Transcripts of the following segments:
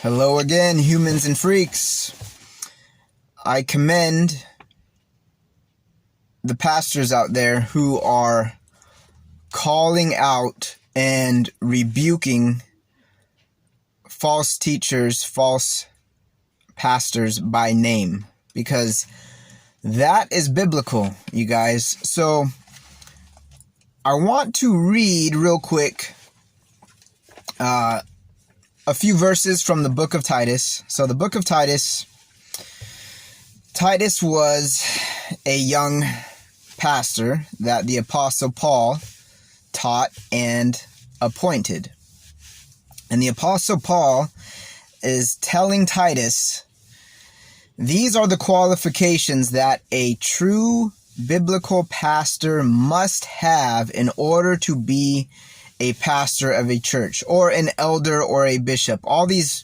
Hello again, humans and freaks. I commend the pastors out there who are calling out and rebuking false teachers, false pastors by name, because that is biblical, you guys. So I want to read real quick a few verses from the book of Titus. So the book of Titus was a young pastor that the Apostle Paul taught and appointed. And the Apostle Paul is telling Titus, these are the qualifications that a true biblical pastor must have in order to be a pastor of a church, or an elder, or a bishop. All these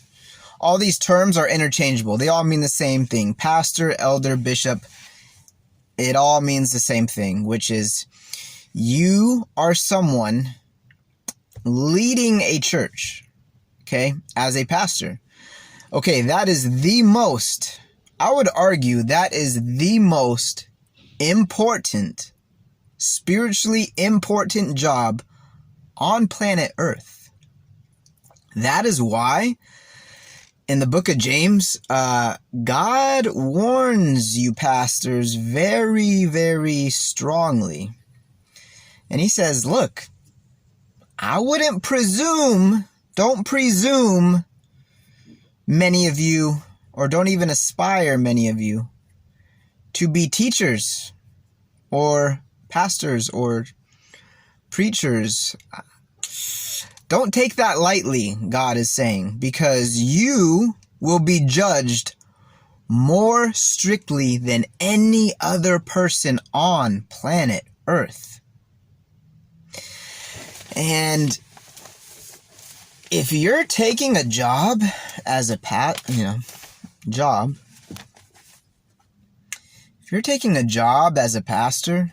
terms are interchangeable. They all mean the same thing. Pastor, elder, bishop, it all means the same thing, which is you are someone leading a church, okay, as a pastor. Okay, that is the most, I would argue that is the most important, spiritually important job on planet Earth. That is why in the book of James, God warns you pastors very, very strongly. And he says, look, I wouldn't presume, don't presume, many of you, or don't even aspire, many of you, to be teachers or pastors or preachers. Don't take that lightly, God is saying, because you will be judged more strictly than any other person on planet Earth. And if you're taking a job as a if you're taking a job as a pastor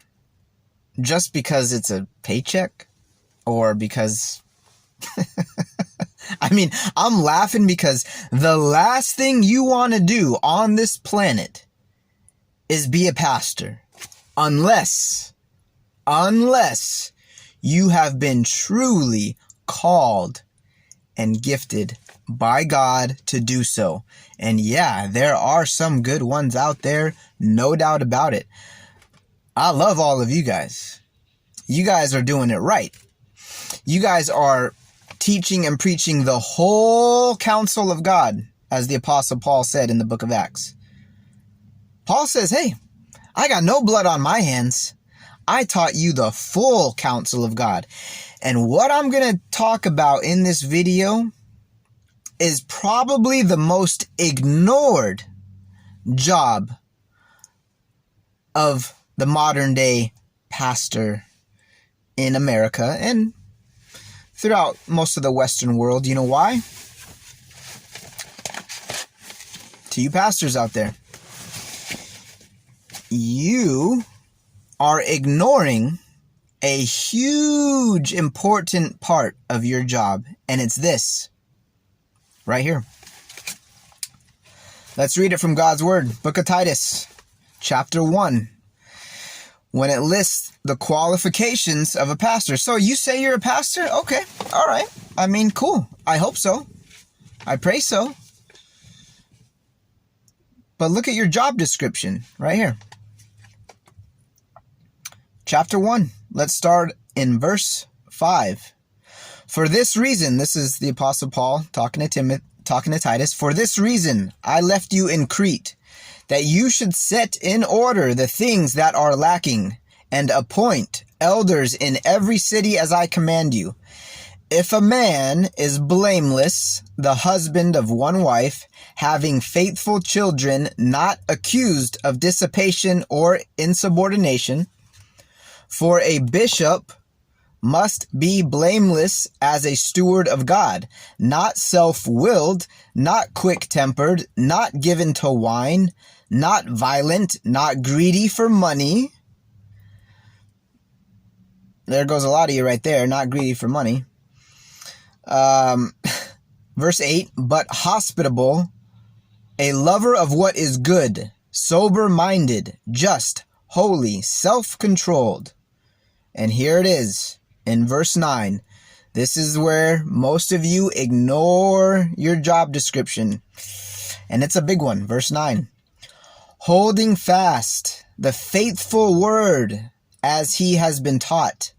just because it's a paycheck, or because I mean, I'm laughing because the last thing you want to do on this planet is be a pastor, unless you have been truly called and gifted by God to do so. And yeah, there are some good ones out there, no doubt about it. I love all of you guys. You guys are doing it right. You guys are teaching and preaching the whole counsel of God, as the Apostle Paul said in the book of Acts. Paul says, hey, I got no blood on my hands. I taught you the full counsel of God. And what I'm going to talk about in this video is probably the most ignored job of the modern day pastor in America and throughout most of the Western world. You know why? To you pastors out there, you are ignoring a huge important part of your job, and it's this right here. Let's read it from God's Word, Book of Titus, chapter 1, when it lists the qualifications of a pastor. So you say you're a pastor? Okay, all right. I mean, cool. I hope so. I pray so. But look at your job description right here. Chapter 1. Let's start in verse 5. For this reason, this is the Apostle Paul talking to Titus. For this reason, I left you in Crete, that you should set in order the things that are lacking, and appoint elders in every city as I command you. If a man is blameless, the husband of one wife, having faithful children, not accused of dissipation or insubordination, for a bishop must be blameless as a steward of God, not self-willed, not quick-tempered, not given to wine, not violent, not greedy for money. There goes a lot of you right there, not greedy for money. Verse 8, but hospitable, a lover of what is good, sober-minded, just, holy, self-controlled. And here it is in verse 9. This is where most of you ignore your job description. And it's a big one. Verse 9. Holding fast the faithful word as he has been taught,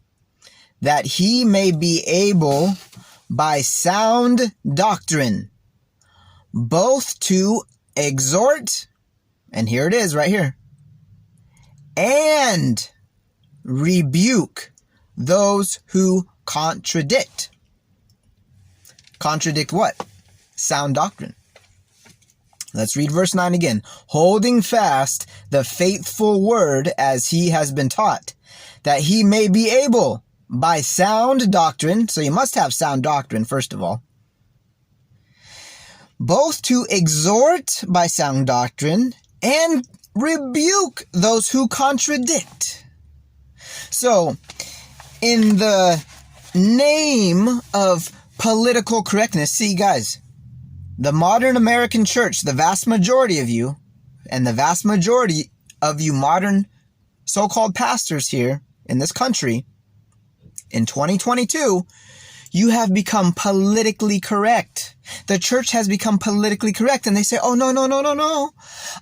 that he may be able by sound doctrine both to exhort, and here it is right here, and rebuke those who contradict. Contradict what? Sound doctrine. Let's read verse 9 again. Holding fast the faithful word as he has been taught, that he may be able by sound doctrine, so you must have sound doctrine first of all, both to exhort by sound doctrine and rebuke those who contradict. So, in the name of political correctness, see guys, the modern American church, the vast majority of you, and the vast majority of you modern so-called pastors here in this country, in 2022, you have become politically correct. The church has become politically correct, and they say, oh, no.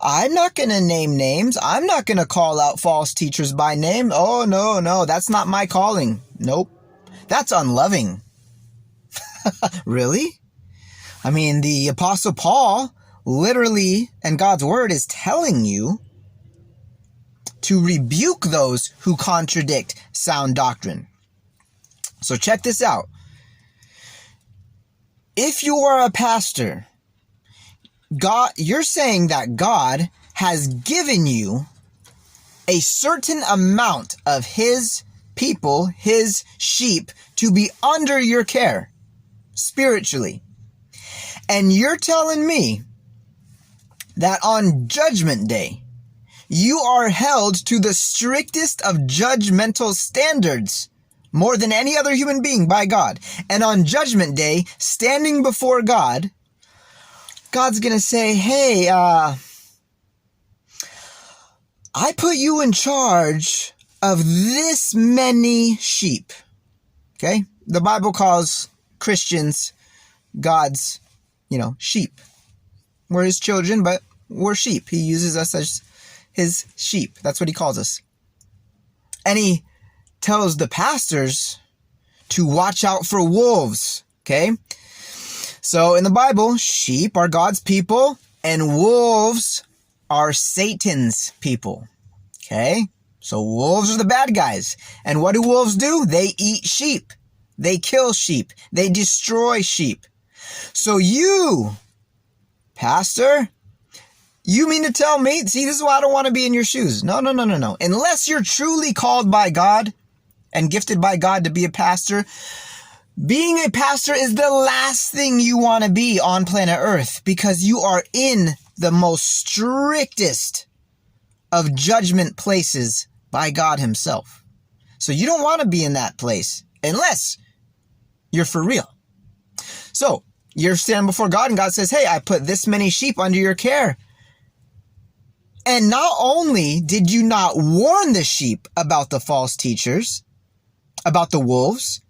I'm not going to name names. I'm not going to call out false teachers by name. Oh, no, that's not my calling. Nope. That's unloving. Really? I mean, the Apostle Paul literally, and God's word is telling you to rebuke those who contradict sound doctrine. So check this out. If you are a pastor, you're saying that God has given you a certain amount of his people, his sheep, to be under your care spiritually. And you're telling me that on Judgment Day, you are held to the strictest of judgmental standards, more than any other human being by God. And on Judgment Day, standing before God, God's going to say, hey, I put you in charge of this many sheep. Okay? The Bible calls Christians God's, sheep. We're his children, but we're sheep. He uses us as his sheep. That's what he calls us. And he tells the pastors to watch out for wolves. Okay? So in the Bible, sheep are God's people and wolves are Satan's people. Okay? So wolves are the bad guys. And what do wolves do? They eat sheep. They kill sheep. They destroy sheep. So you, pastor, you mean to tell me, see, this is why I don't want to be in your shoes. No. Unless you're truly called by God and gifted by God to be a pastor, being a pastor is the last thing you want to be on planet Earth, because you are in the most strictest of judgment places by God himself. So you don't want to be in that place unless you're for real. So you're standing before God and God says, hey, I put this many sheep under your care. And not only did you not warn the sheep about the false teachers, about the wolves,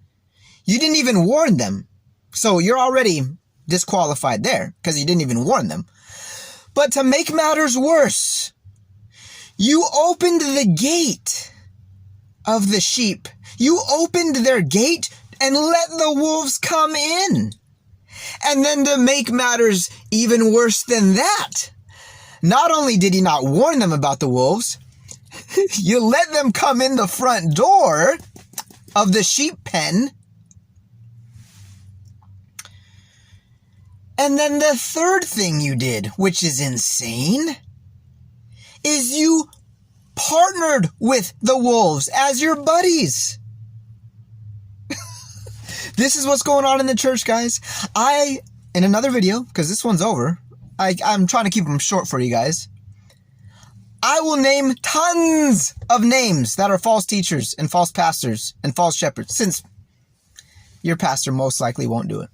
you didn't even warn them. So you're already disqualified there because you didn't even warn them. But to make matters worse, you opened the gate of the sheep. You opened their gate and let the wolves come in. And then to make matters even worse than that, not only did he not warn them about the wolves, you let them come in the front door of the sheep pen. And then the third thing you did, which is insane, is you partnered with the wolves as your buddies. This is what's going on in the church, guys. In another video, because this one's over, I'm trying to keep them short for you guys. I will name tons of names that are false teachers and false pastors and false shepherds, since your pastor most likely won't do it.